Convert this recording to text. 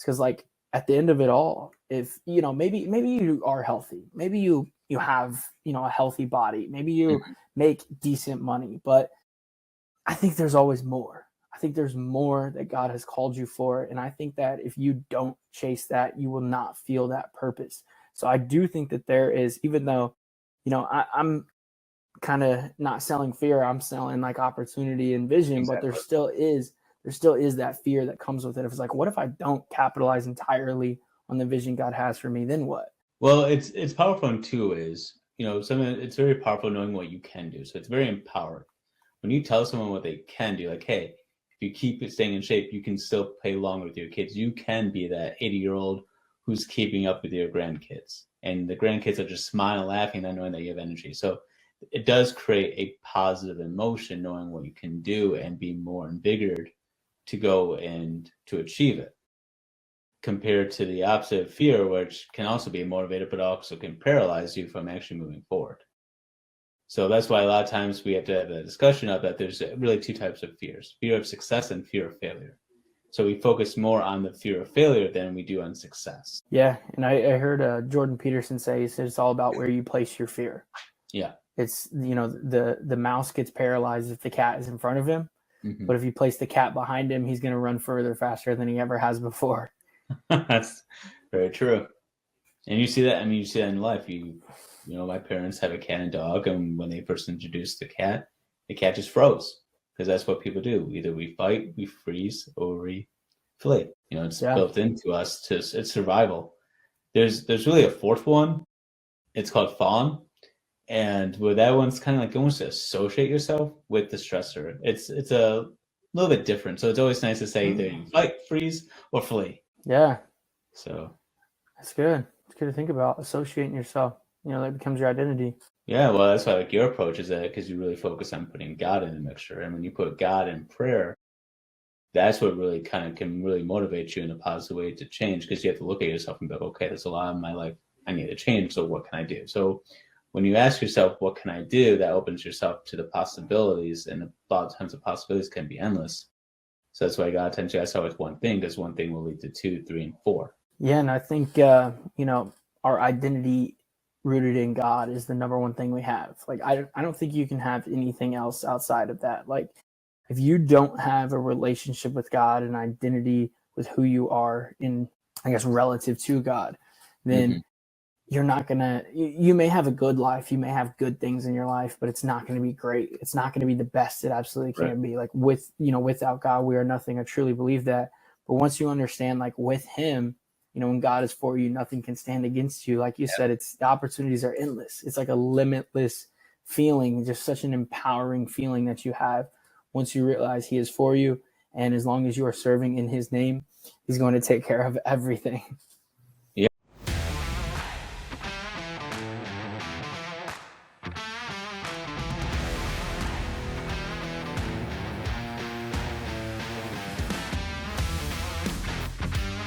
because like at the end of it all, if maybe you are healthy, maybe you have a healthy body, maybe you make decent money, but I think there's always more. I think there's more that God has called you for. And I think that if you don't chase that, you will not feel that purpose. So I do think that there is, even though, I'm kind of not selling fear, I'm selling like opportunity and vision, Exactly. but there still is that fear that comes with it. If it's like, what if I don't capitalize entirely on the vision God has for me, then what? Well, it's powerful in two ways. It's very powerful knowing what you can do. So it's very empowering. When you tell someone what they can do, like, hey, if you keep staying in shape, you can still play longer with your kids. You can be that 80-year-old who's keeping up with your grandkids. And the grandkids are just smiling, laughing, not knowing that you have energy. So it does create a positive emotion knowing what you can do and be more invigorated to go and to achieve it, compared to the opposite of fear, which can also be motivated, but also can paralyze you from actually moving forward. So that's why a lot of times we have to have a discussion of that. There's really two types of fears: fear of success and fear of failure. So we focus more on the fear of failure than we do on success. Yeah. And I heard Jordan Peterson say, he said it's all about where you place your fear. Yeah. It's, the mouse gets paralyzed if the cat is in front of him. Mm-hmm. But if you place the cat behind him, he's going to run further, faster than he ever has before. That's very true. And you see that, in life. My parents have a cat and dog, and when they first introduced the cat just froze, because that's what people do. Either we fight, we freeze, or we flee. It's built into us it's survival. There's really a fourth one. It's called fawn. And where that one's kind of like almost to associate yourself with the stressor. It's a little bit different. So it's always nice to say either you fight, freeze, or flee. Yeah. So that's good. It's good to think about associating yourself. That becomes your identity. Yeah, well, that's why like your approach is that, because you really focus on putting God in the mixture. And when you put God in prayer, that's what really kind of can really motivate you in a positive way to change, because you have to look at yourself and be like, okay, there's a lot in my life I need to change. So what can I do? So when you ask yourself, what can I do? That opens yourself to the possibilities, and a lot of times the possibilities can be endless. So that's why God tends to ask always one thing, because one thing will lead to 2, 3, and 4. Yeah. And I think, our identity rooted in God is the number one thing we have. Like, I don't think you can have anything else outside of that. Like, if you don't have a relationship with God, an identity with who you are in, I guess, relative to God, then you're not you may have a good life. You may have good things in your life, but it's not going to be great. It's not going to be the best it absolutely can be. Like, without God, we are nothing. I truly believe that. But once you understand, like, with him, when God is for you, nothing can stand against you. Like you said, the opportunities are endless. It's like a limitless feeling, just such an empowering feeling that you have once you realize he is for you. And as long as you are serving in his name, he's going to take care of everything.